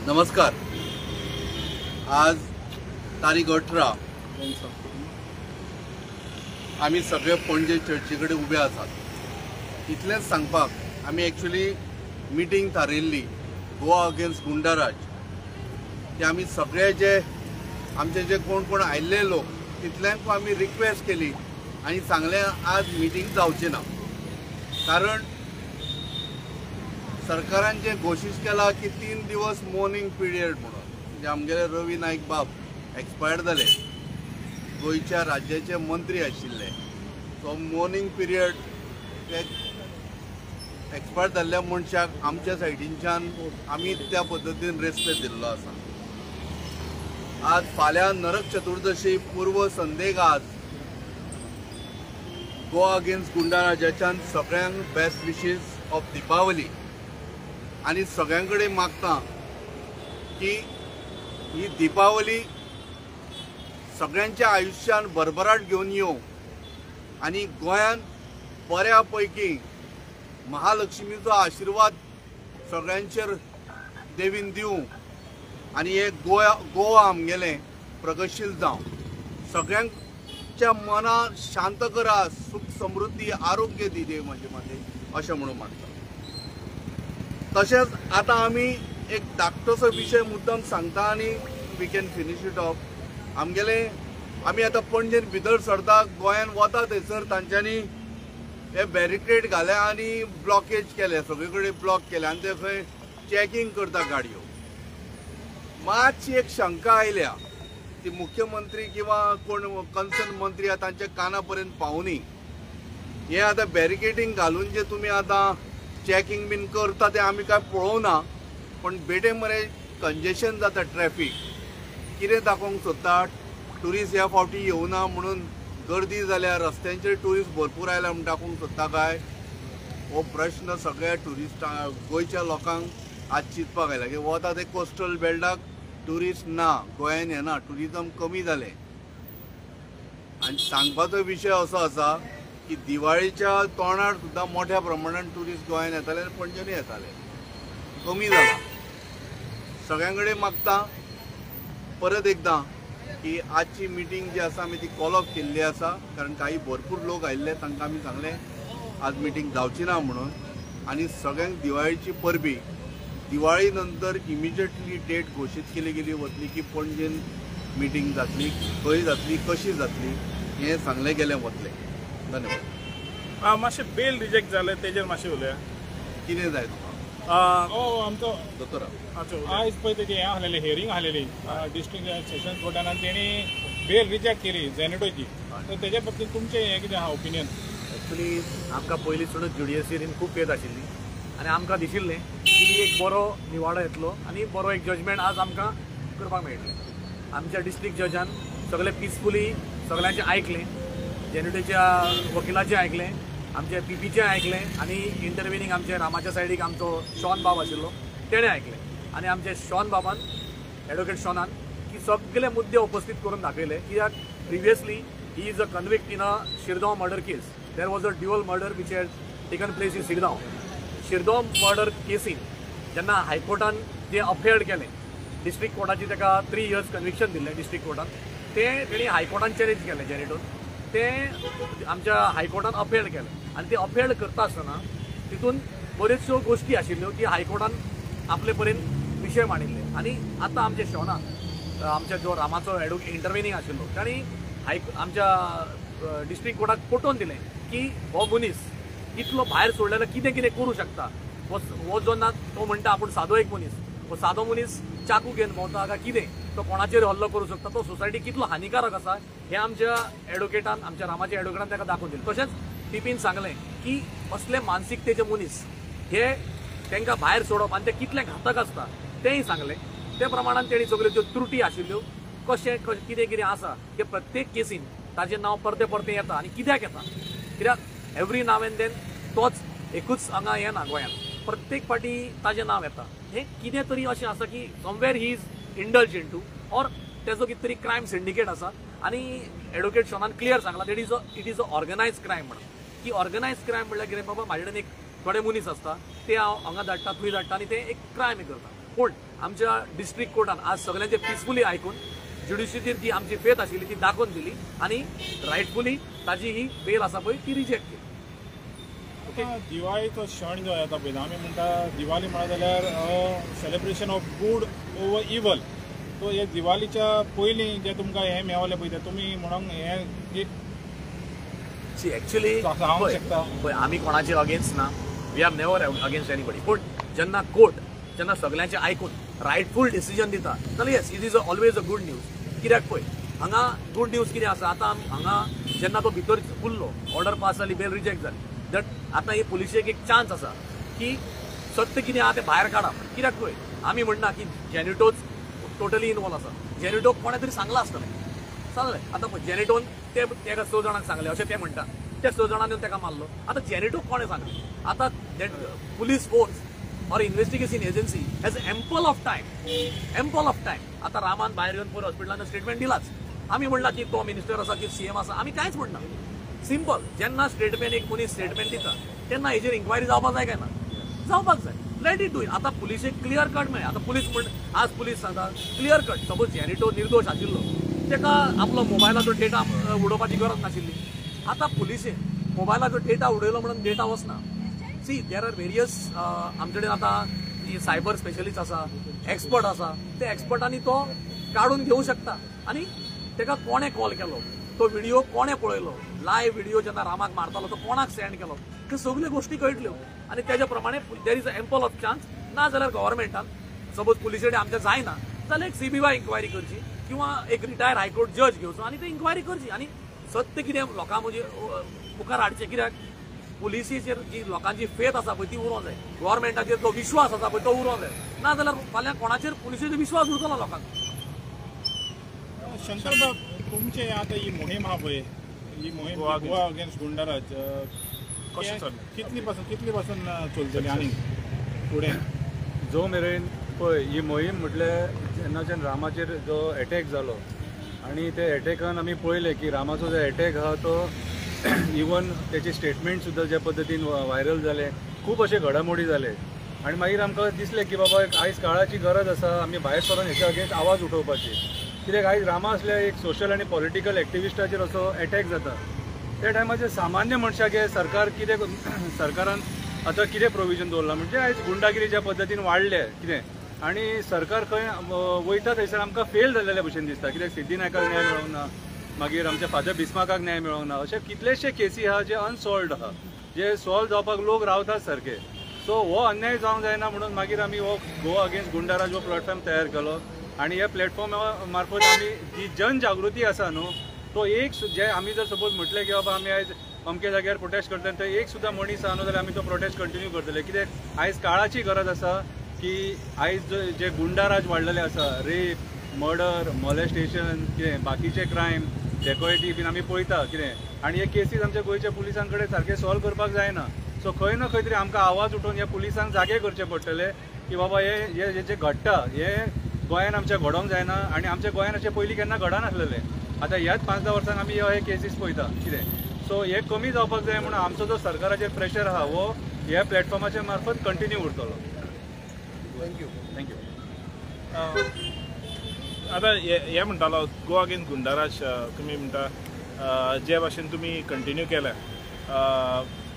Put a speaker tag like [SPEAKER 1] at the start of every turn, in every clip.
[SPEAKER 1] नमस्कार। आज तारीख 18 आम्ही सगळे पणजे चर्चीकडे उबे आसात। इतलेंच सांगपाक आम्ही एक्चुअली मिटींग थारयल्ली गोवा अगेन्स्ट गुंडाराज। ते आम्ही सगळे जे आमचे जे कोण कोण आयिल्ले लोक तितल्यांक आम्ही रिक्वेस्ट केली आणि सांगले आज मिटींग जावची ना, कारण सरकारान जे घोषित केला की 3 दिवस मॉर्निंग पिरियड म्हणून, म्हणजे आमगेले रवी नाईक बाब एक्सपायर जाले, गोयच्या राज्याचे मंत्री आशिल्ले। सो मॉर्निंग पिरियड एक्सपायर जाल्ल्या मनशाक आमच्या सायडींच्यान आमी त्या पद्दतीन रेस्पेद दिल्लो आसा। आज फाल्यां नरक चतुर्दशी पूर्व संदेक आज गोवा अगेन्स्ट गुंडाराजाच्यान सगळ्यांक बेस्ट विशीज ऑफ दिपावली। आणि सगळ्यांकडे मागता की ही दिपावली सगळ्यांच्या आयुष्यान भरभराट घेऊन येऊ आणि गोंयान बऱ्यापैकी महालक्ष्मीचो आशीर्वाद सगळ्यांचेर देवीन दिवं आणि हे गोवा आमगेले प्रगतशील जावं, सगळ्यांच्या मना शांत करा, सुख समृद्धी आरोग्य दी देव म्हणजे मध्ये अशें म्हणून मागता। तशेंच आता आमी एक धाकटोसो विषय मुद्दाम सांगता आणि we can finish it off. आमी आता पणजेन भितर सरता, गोंयान वता थंयसर तांच्यांनी हे बॅरिकेड घाले आणि ब्लॉकेज केले, सगळीकडे ब्लॉक केले आणि ते खंय चॅकिंग करता गाडयो। मातशी एक शंका आयल्या ती मुख्यमंत्री किंवा कोण कन्सर्न मंत्री तांच्या काना पर्यंत पावुनी। हे आता बॅरिकेडिंग घालून जे तुम्ही आता चॅकिंग बीन करता ते आमी काय पळोवना, पण बेटे मरे कंजेशन जाता ट्रॅफिक, कितें दाखोवंक सोदता ट्युरिस्ट ह्या फावटी येवना म्हणून गर्दी जाल्या, रस्त्यांचेर ट्युरिस्ट भरपूर आयला म्हणून दाखोवंक सोदता काय? हो प्रश्न सगळ्या ट्युरिस्टां गोंयच्या लोकांक आज चिंतपाक आयला की वता ते कोस्टल बेल्टाक ट्युरिस्ट ना, गोंयान येना, ट्युरिजम कमी जालें। आनी सांगपाचो विशय असो आसा की दिवाळीच्या तोंडार सुद्दां मोठ्या प्रमाणात ट्युरिस्ट गोंयान येताले आनी पणजेनूय येताले, कमी जाला। सगळ्यांकडे मागता परत एकदा की आजची मिटींग जी आसा आमी ती कॉल ऑफ केल्ली आसा, कारण काही भरपूर लोक आयिल्ले तांकां आमी सांगलें आज मिटींग जावची ना म्हणून। आनी सगळ्यांक दिवाळीची परबी, दिवाळी नंतर इमिजिएटली डेट घोषित केली गेली वतली की पणजेन मिटींग जातली, खंय जातली, कशी जातली हें सांगलें गेलें वतलें। धन्यवाद।
[SPEAKER 2] मातशें बेल रिजेक्ट जालें तेजेर मातशें उलया।
[SPEAKER 1] कितें जाय तुका?
[SPEAKER 2] आमचो
[SPEAKER 1] दोतोरा
[SPEAKER 2] आयज पळय तेजी हें आसलेलें हियरींग आसलेली डिस्ट्रिक्ट सेशन्स कोर्टान आनी तेणी बेल रिजेक्ट केली झेनेटोची। तर तेजे बाबतींत तुमचें हें कितें आहा ओपिनियन?
[SPEAKER 3] एक्चुअली आमकां पयलींसूनच ज्युडिशियरीन खूब फेथ आशिल्ली आनी आमकां दिशिल्लें की एक बरो निवाडो येतलो आनी बरो एक जजमेंट आज आमकां करपाक मेळटलें। आमच्या डिस्ट्रिक्ट जजान सगळें पिसफुली सगळ्यांचें आयकलें, जेनेटोच्या वकिलाचें आयकलें, आमचे पीपीचें आयकलें आनी इंटरविनींग आमचे रामाच्या सायडीक आमचो शॉन बाब आशिल्लो तेणें आयकलें। आनी आमचे शॉन बाबान एडवोकेट शॉनान की सगळे मुद्दे उपस्थित करून दाखयले कित्याक previously he is a convict in a Shirgaon murder case. There was a dual murder which had taken place in Shirgaon murder casein जेन्ना हायकोर्टान जे अफेअर्ड केलें, डिस्ट्रिक्ट कोर्टाची ताका 3 years कन्विक्शन दिल्लें डिस्ट्रिक्ट कोर्टान, तें तेणी हायकोर्टान चॅलेंज केलें जेनेटोन, तें आमच्या हायकोर्टान अफेअर्ड केलें आनी ते अफेअर्ड करता आसतना तितून बऱ्योचश्यो गोश्टी आशिल्ल्यो की हायकोर्टान आपले पर्यंत विशय मांडिल्ले। आनी आतां आमचे शॉना आमच्या जो रामाचो इंटरविनींग आशिल्लो ताणी आमच्या डिस्ट्रिक्ट कोर्टाक पटोवन दिलें की हो मनीस इतलो भायर सोडलेलो कितें कितें करूं शकता। हो जो ना तो म्हणटा आपूण सादो एक मनीस, हो सादो मनीस चाकू घेवन भोंवता काय कितें, तो कोणाचेर हल्लो करूं शकता, तो सोसायटी कितलो हानिकारक आसा हें आमच्या एडवोकेटान, आमच्या रामाच्या एडवोकेटान ताका दाखोवन दिलें। तशेंच पीपीन सांगलें की असले मानसिकतेचे मनीस हे तांकां भायर सोडप आनी ते कितले घातक आसता तेंय सांगलें। ते प्रमाणान तेणी सगल्यो ज्यो त्रुटी आशिल्ल्यो कशें कितें कितें आसा ते प्रत्येक केसीन ताजें नांव परते परते येता आनी कित्याक येता, कित्याक एवरी नाव एंड देन तोच एकूच हांगा हें ना गोंयांत, प्रत्येक फावटी ताजें नांव येता। हें कितें तरी अशें आसा की somewhere he is indulge in to or तेजो कितें तरी क्रायम सिंडिकेट आसा। आनी एडवोकेट शॉनान क्लियर सांगला that it is a organise crime म्हणून, की ऑर्गनायज क्रायम म्हणल्यार कितें बाबा म्हाजे कडेन एक थोडे मनीस आसता ते हांव हांगा धाडटा थंय धाडटा आनी ते एक क्रायम करता। पूण आमच्या डिस्ट्रिक्ट कोर्टान आज सगळ्यांचे पिसफुली आयकून ज्युडिशियरीचेर जी आमची फेथ आशिल्ली ती दाखोवन दिली आनी रायटफुली ताजी ही बेल आसा पळय ती रिजेक्ट केली.
[SPEAKER 2] आता दिवाळीचो क्षण जो येता पळय आमी म्हणटा दिवाळी म्हणा जाल्यार सेलिब्रेशन ऑफ गूड ओवर इवल. सो हे दिवाळीच्या पयलीं जे तुमकां हें मेळलें पळय तें तुमी म्हणून हें एक
[SPEAKER 3] एक्चुअली
[SPEAKER 2] हांव शकता
[SPEAKER 3] पळय आमी कोणाचेर अगेन्स्ट ना, we are never against anybody. पूण जेन्ना कोर्ट जेन्ना सगळ्यांचे आयकून रायटफूल डिसिजन दिता जाल्यार yes it is always a good news. कित्याक पळय हांगा गूड न्यूज कितें आसा, आतां हांगा जेन्ना तो भितर उरलो ऑर्डर पास जाली बेल रिजेक्ट जाली दॅट आतां हे पुलिशेक एक चान्स आसा की सत्य कितें आहा तें भायर काडप. कित्याक पळय आमी म्हणना की जेनिटोच टोटली इनवॉल्व आसा, जेनिटोक कोणें तरी सांगलां आसतलें आतां पळय जेनिटोन तेका 6 जाणांक सांगलें अशें ते म्हणटा, त्या 6 जाणांनी तेका मारलो. आतां जेनिटोक कोणें सांगलें, आतां दॅट पुलीस फोर्स और investigation agency has ample of time. आतां रामान भायर येवन पयर हॉस्पिटलान स्टेटमेंट दिलाच. आमी म्हणला की तो मिनिस्टर आसा की सीएम आसा, आमी कांयच म्हणना. सिंपल जेन्ना स्टेटमेंट एक मनीस स्टेटमेंट दिता तेन्ना हेजेर इन्क्वायरी जावपाक जाय काय ना, जावपाक जाय. Let it do it. आतां पुलिशेक क्लियर कट मेळ्ळें. आतां पुलीस म्हण आज पुलीस सांगता क्लियर कट सपोज जेनिटो निर्दोश आशिल्लो तेका आपलो मोबायलाचो डेटा उडोवपाची गरज नाशिल्ली. आतां पुलिशेन मोबायलाचो डेटा उडयलो म्हणून डेटा वचना. सी देर आर वेरियस आमचे कडेन आतां सायबर स्पेशलिस्ट आसा, एक्सपर्ट आसा, त्या एक्सपर्टांनी तो काडून घेवंक शकता. आनी तेका कोणें कॉल केलो, तो व्हिडिओ कोणें पळयलो, लायव्ह व्हिडिओ जेन्ना रामाक मारतालो तो कोणाक सेंड केलो, त्यो सगल्यो गोश्टी कळटल्यो. आनी तेज्या प्रमाणे there is a ample of chance. ना जाल्यार गव्हर्मेंटान सपोज पुलिशे कडेन आमचें जायना जाल्यार एक CBI इन्क्वायरी करची किंवा एक रिटायर हायकोर्ट जज घेवचो आनी ते इन्क्वायरी करची आनी सत्य कितें लोकां म्हणजे मुखार हाडचें. कित्याक पुलिसेचेर जी लोकांची फेथ आसा पळय ती उरोवंक जाय, गव्हर्मेंटाचेर जो विश्वास आसा पळय तो उरोवंक जाय. ना जाल्यार फाल्यां कोणाचेर पुलिसेचो विश्वास उरतलो लोकांक.
[SPEAKER 2] शंकर बाब तुमचे आतां ही मोहीम आहा पळय, ही मोहीम गोवा अगेन्स्ट गुंडाराज कितली पासून चलतली आनी फुडें?
[SPEAKER 4] जो मेरेन पळय ही मोहीम म्हटल्यार जेन्नाच्यान रामाचेर जो एटॅक जालो आनी ते एटॅकान आमी पळयलें की रामाचो जो एटॅक आहा तो इवन तेचे स्टेटमेंट सुद्दां ज्या पद्दतीन व्हायरल जाले, खूब अशे घडामोडी जाले. आनी मागीर आमकां दिसलें की बाबा आयज काळाची गरज आसा आमी भायर सरून हेच्या अगेन्स्ट आवाज उठोवपाची. कित्याक आयज रामा असल्या एक सोशल आनी पॉलिटिकल एक्टिविस्टाचेर असो एटॅक जाता. त्या टायमाचेर सामान्य मनशाक सरकार सरकारान आतां कितें प्रोविजन दवरलां म्हणजे आयज गुंडागिरी ज्या पद्दतीन वाडले कितें आनी सरकार खंय वयता थंयसर आमकां फेल जाल्ल्या भशेन दिसता. कित्याक सिद्धी नायकाक न्याय मेळोंक ना, मागीर आमच्या फादर बिस्माकाक न्याय मेळोंक ना. अशे कितलेशे केसी आहा जे अनसॉल्वड आहा, जे सॉल्व जावपाक लोक रावतात सारके. सो हो अन्याय जावंक जायना म्हणून मागीर आमी हो गोवा अगेन्स्ट गुंडाराज हो प्लॅटफॉर्म तयार केलो. आनी ह्या प्लॅटफॉर्मा मार्फत आमी जी जनजागृती आसा न्हू तो एक जे आमी जर सपोज म्हटलें की बाबा आमी आयज अमके जाग्यार प्रोटेस्ट करतले तर एक सुद्दां मनीस आहा न्हू जाल्यार आमी तो प्रोटेस्ट कंटिन्यू करतले. कित्याक आयज काळाची गरज आसा की आयज जे गुंडाराज वाडलेले आसा, रेप, मर्डर, मॉलेस्टेशन, कितें बाकीचे क्रायम, डेकोयटी बीन आमी पळयता कितें. आनी हे केसीस आमच्या गोंयच्या पुलिसां कडेन सारके सॉल्व करपाक जायना. सो खंय ना खंय तरी आमकां आवाज उठोवन ह्या पुलिसांक जागे करचे पडटले की बाबा हे जे घडटा हे गोंयान आमच्या घडोवंक जायना. आनी आमच्या गोंयान अशें पयलीं केन्ना घडनासलेलें. आतां ह्याच 5-10 वर्सांक आमी हे केसीस पळयता कितें. सो हे कमी जावपाक जाय म्हणून आमचो जो सरकाराचेर प्रेशर आहा हो ह्या प्लॅटफॉर्माच्या मार्फत कंटिन्यू उरतलो. थँक्यू.
[SPEAKER 2] आतां हे म्हणटालो गोवा अगेन्स्ट गुंडाराज तुमी म्हणटा जे भाशेन तुमी कंटिन्यू केल्या,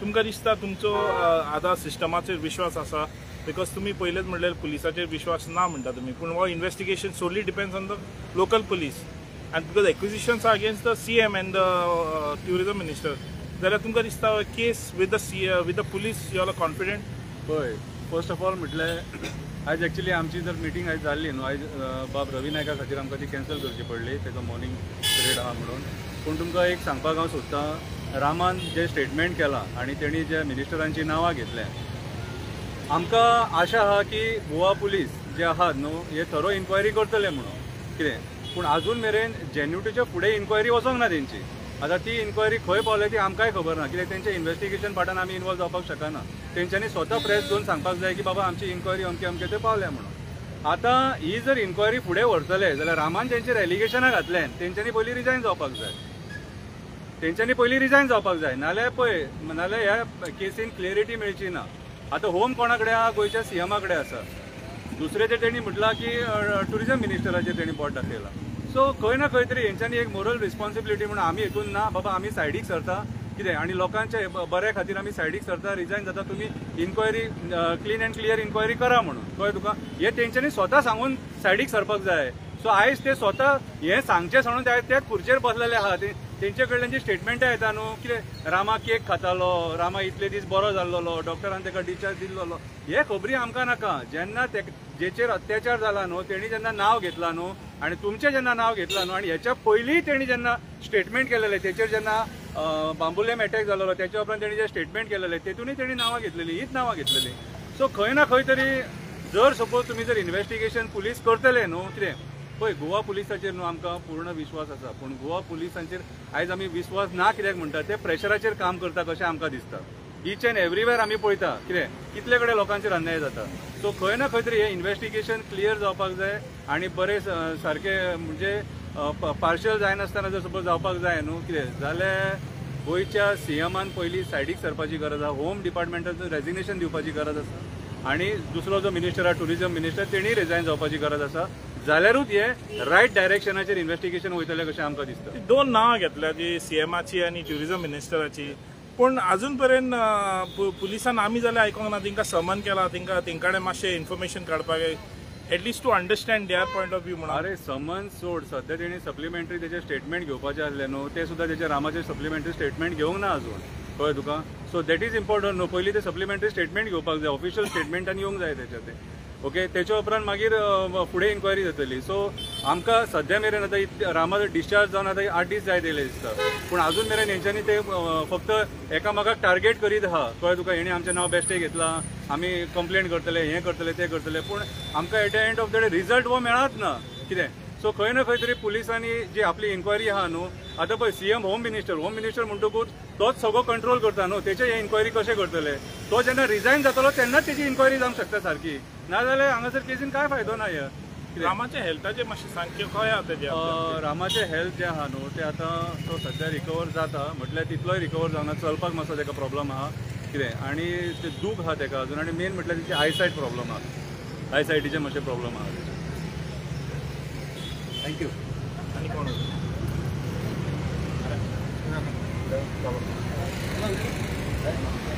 [SPEAKER 2] तुमकां दिसता तुमचो आतां सिस्टमाचेर विश्वास आसा? बिकॉज तुमी पयलेच म्हणलें पुलिसाचेर विश्वास ना म्हणटा तुमी, पूण हो investigation solely depends on the local police and because accusations are against the CM and the tourism minister, जाल्यार तुमकां दिसता case with the police you are confident?
[SPEAKER 4] पळय फर्स्ट ऑफ ऑल म्हटल्यार आयज एक्चुली आमची जर मिटींग आयज जाल्ली न्हू, आयज बाब रवी नायका खातीर आमकां ती कॅन्सल करची पडली, तेजो मॉर्निंग पिरियड आहा म्हणून. पूण तुमकां एक सांगपाक हांव सोदतां, रामान जे स्टेटमेंट केलां आनी तेणी ज्या मिनिस्टरांची नांवां घेतल्या, आमकां आशा आहा की गोवा पुलीस जे आहात न्हू हे थरो इन्क्वायरी करतले म्हणून कितें. पूण आजून मेरेन जेन्युटीच्या फुडें इन्क्वायरी वचोंक ना तेंची. आतां ती इन्क्वायरी खंय पावले ती आमकांय खबर ना, कित्याक तेंच्या इन्व्हेस्टिगेशन पार्टान आमी इन्वॉल्व जावपाक शकना. तेंच्यांनी स्वता प्रेस घेवन सांगपाक जाय की बाबा आमची इन्क्वायरी अमके अमके थंय पावल्या म्हणून. आतां ही जर इन्क्वायरी फुडें व्हरतले जाल्यार रामान जेंचेर एलिगेशनां घातल्यान तेंच्यांनी पयलीं रिजायन जावपाक जाय. नाल्यार पळय नाल्यार ह्या केसीन क्लियरिटी मेळची ना. आतां होम कोणा कडेन आहा? गोंयच्या CMा कडेन आसा. दुसरे ते तेणी म्हटला की टुरिझम मिनिस्टराचेर तेणी बोट दाखयला. सो खंय ना खंय तरी हेंच्यांनी एक मोरल रिस्पॉन्सिबिलिटी म्हणून आमी हेतून ना बाबा आमी सायडीक सरता कितें आनी लोकांच्या बऱ्या खातीर आमी सायडीक सरता, रिजायन जाता, तुमी inquiry clean and clear inquiry करा म्हणून. कळ्ळें तुका? हे तेंच्यांनी स्वता सांगून सायडीक सरपाक जाय. सो आयज ते स्वता हें सांगचे सोडून त्याच खुर्चेर बसलेले आहा. तेंचे कडल्यान जी स्टेटमेंटां येता न्हू, कितें रामा केक खातालो, रामा इतले दीस बरो जाल्लो, डॉक्टरान ताका डिस्चार्ज दिल्लो, हे खबरी आमकां नाका. जेन्ना जेचेर अत्याचार जाला न्हू तेणी जेन्ना नांव घेतला न्हू आनी तुमचें जेन्ना नांव घेतला न्हू आनी हेच्या पयलीं तेणी जेन्ना स्टेटमेंट केलेलें तेचेर जेन्ना बांबुलेम अटॅक जाल्लो त्याच्या उपरांत तेणी जे स्टेटमेंट केलेलें तेतूनय तेणी नांवां घेतलेलीं, हीच नांवां घेतलेलीं. सो खंय ना खंय तरी जर सपोज तुमी जर इन्व्हेस्टिगेशन पुलीस करतले न्हू कितें पळय गोवा पुलिसाचेर न्हू आमकां पूर्ण विश्वास आसा, पूण गोवा पुलिसांचेर आयज आमी विश्वास ना कित्याक म्हणटा ते प्रेशराचेर काम करता कशें आमकां दिसता. ईच अँड एवरीवेर आमी पळयता कितें कितले कडेन लोकांचेर अन्याय जाता. सो खंय ना खंय तरी हें इन्व्हेस्टिगेशन क्लियर जावपाक जाय आनी बरें सारके म्हणजे पार्शियल जायनासतना जर सपोज जावपाक जाय न्हू कितें जाल्यार गोंयच्या सीएमान पयलीं सायडीक सरपाची गरज आसा, होम डिपार्टमेंटाचो रेजिग्नेशन दिवपाची गरज आसा आनी दुसरो जो मिनिस्टर आहा टुरिझम मिनिस्टर तेणी रिजायन जावपाची गरज आसा. जाल्यारूच हे रायट डायरेक्शनाचेर इन्व्हेस्टिगेशन वयतलें कशें आमकां दिसता.
[SPEAKER 2] दोन नांवां घेतल्या जी सीएमाची आनी ट्युरिझम मिनिस्टराची, पूण अजून पर्यंत पुलिसान आमी जाल्यार आयकोंक ना. तांकां समन केला, तेंकाडे मातशें इन्फॉर्मेशन काडपाक at least to understand their point of view म्हणून.
[SPEAKER 4] अरे समन सोड, सध्या तेणी सप्लिमेंटरी तेचे स्टेटमेंट घेवपाचे आसले न्हू, ते सुद्दां तेचे रामाचे सप्लिमेंटरी स्टेटमेंट घेवंक ना अजून. कळ्ळें तुका? सो दॅट इज इम्पॉर्टंट न्हू. पयलीं ते सप्लिमेंटरी स्टेटमेंट घेवपाक जाय, ऑफिशियल स्टेटमेंटान येवंक जाय तेचे ते. ओके, तेच्या उपरांत मागीर फुडें इन्क्वायरी जातली. सो आमकां सद्या मेरेन आतां रामाचो डिस्चार्ज जावन आतां 8 दीस जाय दिले दिसता, पूण अजून मेरेन हेंच्यांनी ते फक्त एकामेकाक टार्गेट करीत आहा. कळ्ळें तुका? हेणी आमचें नांव बेश्टें घेतलां, आमी कंप्लेंट करतले, हें करतले, तें करतले, पूण आमकां at the end of the day result वो मेळत ना कितें. सो खंय ना खंय तरी पुलिसांनी जी आपली इन्क्वायरी आहा न्हू, आतां पळय सीएम होम मिनिस्टर म्हणटकूच तोच सगळो कंट्रोल करता न्हू, तेचे हे इन्क्वायरी कशें करतले. तो जेन्ना रिजायन जातलो तेन्नाच तेची इन्क्वायरी जावंक शकता सारकी, नाजाल्यार हांगासर केसीन काय फायदो ना.
[SPEAKER 2] रामाच्या हेल्थाचे मातशें सांगचे खंय आहा तेजे?
[SPEAKER 4] रामाचे हेल्थ जे आहा न्हू ते आतां तो सध्या रिकवर जाता, म्हटल्यार तितलोय रिकवर जावना, चलपाक मातसो तेका प्रॉब्लम आहा कितें, आनी ते दूख आहा तेका अजून, आनी मेन म्हटल्यार तेची आयसायट प्रॉब्लम आहा, आयसायटीचे मातशे प्रॉब्लम आहा तेचे.
[SPEAKER 3] थँक्यू.
[SPEAKER 2] आनी कोण
[SPEAKER 3] Thank you.